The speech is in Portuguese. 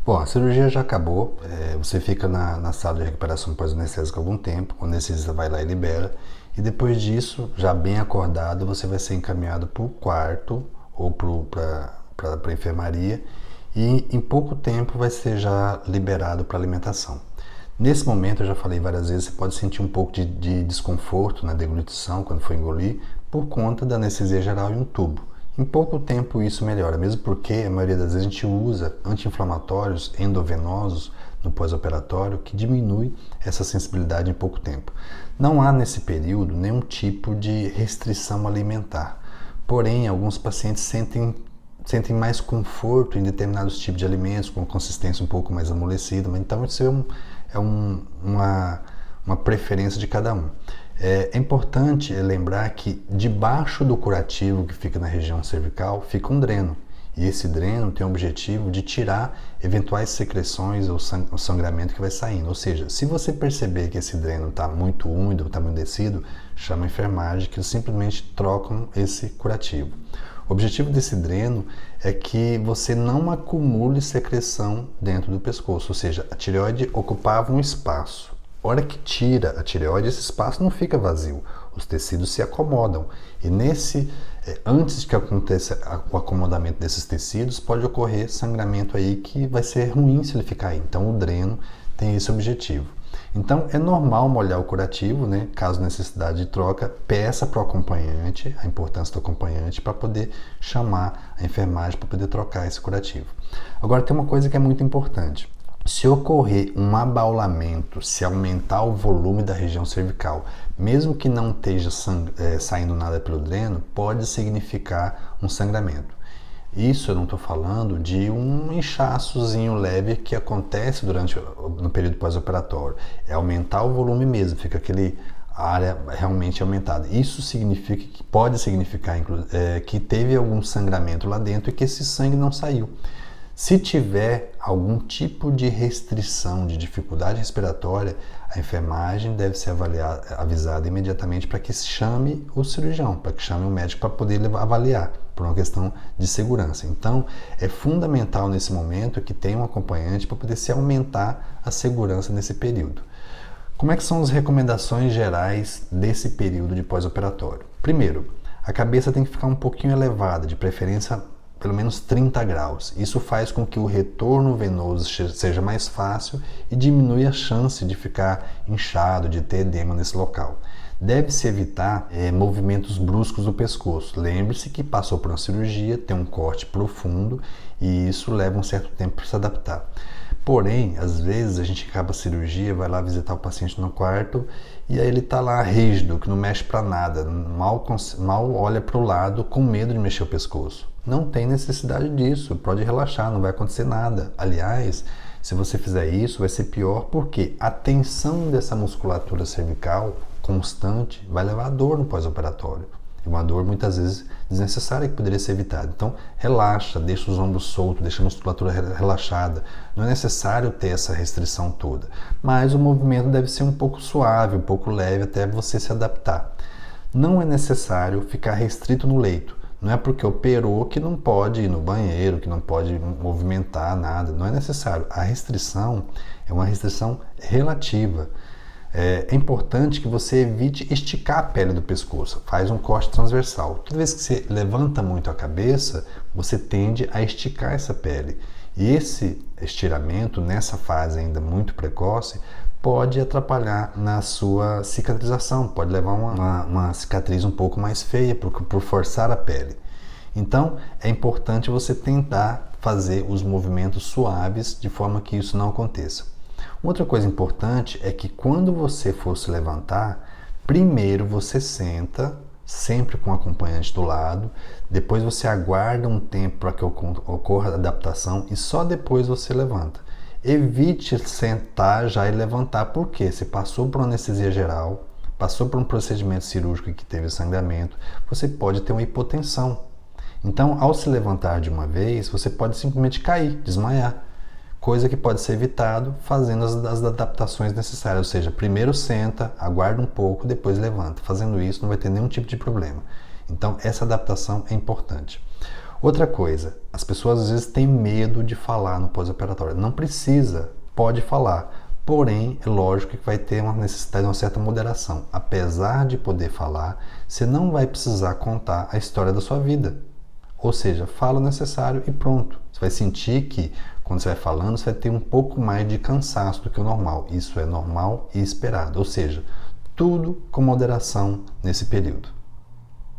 Bom, a cirurgia já acabou, você fica na sala de recuperação pós-anestésica algum tempo, o anestesista vai lá e libera, e depois disso, já bem acordado, você vai ser encaminhado para o quarto ou para a enfermaria, e em pouco tempo vai ser já liberado para alimentação. Nesse momento, eu já falei várias vezes, você pode sentir um pouco de desconforto na deglutição quando for engolir, por conta da anestesia geral e um tubo. Em pouco tempo isso melhora, mesmo porque a maioria das vezes a gente usa anti-inflamatórios endovenosos no pós-operatório que diminui essa sensibilidade em pouco tempo. Não há nesse período nenhum tipo de restrição alimentar, porém alguns pacientes sentem mais conforto em determinados tipos de alimentos com consistência um pouco mais amolecida, mas então isso uma preferência de cada um. É importante lembrar que debaixo do curativo que fica na região cervical fica um dreno. E esse dreno tem o objetivo de tirar eventuais secreções ou sangramento que vai saindo. Ou seja, se você perceber que esse dreno está muito úmido, está muito descido, chama a enfermagem que eles simplesmente trocam esse curativo. O objetivo desse dreno é que você não acumule secreção dentro do pescoço, ou seja, a tireoide ocupava um espaço. A hora que tira a tireoide, esse espaço não fica vazio, os tecidos se acomodam. E antes que aconteça o acomodamento desses tecidos, pode ocorrer sangramento aí que vai ser ruim se ele ficar aí. Então o dreno tem esse objetivo. Então é normal molhar o curativo, né? Caso necessidade de troca, peça para o acompanhante, a importância do acompanhante, para poder chamar a enfermagem para poder trocar esse curativo. Agora tem uma coisa que é muito importante. Se ocorrer um abaulamento, se aumentar o volume da região cervical, mesmo que não esteja saindo nada pelo dreno, pode significar um sangramento. Isso eu não estou falando de um inchaçozinho leve que acontece no período pós-operatório. É aumentar o volume mesmo, fica aquele área realmente aumentada. Isso significa que pode significar que teve algum sangramento lá dentro e que esse sangue não saiu. Se tiver algum tipo de restrição, de dificuldade respiratória, a enfermagem deve ser avisada imediatamente para que chame o cirurgião, para que chame o médico para poder avaliar, por uma questão de segurança. Então, é fundamental nesse momento que tenha um acompanhante para poder se aumentar a segurança nesse período. Como é que são as recomendações gerais desse período de pós-operatório? Primeiro, a cabeça tem que ficar um pouquinho elevada, de preferência pelo menos 30 graus. Isso faz com que o retorno venoso seja mais fácil e diminui a chance de ficar inchado, de ter edema nesse local. Deve-se evitar movimentos bruscos do pescoço. Lembre-se que passou por uma cirurgia, tem um corte profundo e isso leva um certo tempo para se adaptar. Porém, às vezes a gente acaba a cirurgia, vai lá visitar o paciente no quarto e aí ele está lá rígido, que não mexe para nada, mal olha para o lado com medo de mexer o pescoço. Não tem necessidade disso, pode relaxar, não vai acontecer nada. Aliás, se você fizer isso, vai ser pior porque a tensão dessa musculatura cervical constante vai levar a dor no pós-operatório. Uma dor muitas vezes desnecessária que poderia ser evitada. Então, relaxa, deixa os ombros soltos, deixa a musculatura relaxada. Não é necessário ter essa restrição toda, mas o movimento deve ser um pouco suave, um pouco leve até você se adaptar. Não é necessário ficar restrito no leito. Não é porque operou que não pode ir no banheiro, que não pode movimentar nada. Não é necessário. A restrição é uma restrição relativa. É importante que você evite esticar a pele do pescoço. Faz um corte transversal. Toda vez que você levanta muito a cabeça, você tende a esticar essa pele. E esse estiramento, nessa fase ainda muito precoce, pode atrapalhar na sua cicatrização, pode levar uma cicatriz um pouco mais feia por forçar a pele. Então, é importante você tentar fazer os movimentos suaves de forma que isso não aconteça. Outra coisa importante é que quando você for se levantar, primeiro você senta, sempre com o acompanhante do lado, depois você aguarda um tempo para que ocorra a adaptação e só depois você levanta. Evite sentar já e levantar, porque você passou por uma anestesia geral, passou por um procedimento cirúrgico que teve sangramento, você pode ter uma hipotensão. Então, ao se levantar de uma vez, você pode simplesmente cair, desmaiar, coisa que pode ser evitado fazendo as adaptações necessárias, ou seja, primeiro senta, aguarda um pouco, depois levanta. Fazendo isso não vai ter nenhum tipo de problema. Então, essa adaptação é importante. Outra coisa, as pessoas às vezes têm medo de falar no pós-operatório. Não precisa, pode falar. Porém, é lógico que vai ter uma necessidade de uma certa moderação. Apesar de poder falar, você não vai precisar contar a história da sua vida. Ou seja, fala o necessário e pronto. Você vai sentir que, quando você vai falando, você vai ter um pouco mais de cansaço do que o normal. Isso é normal e esperado. Ou seja, tudo com moderação nesse período.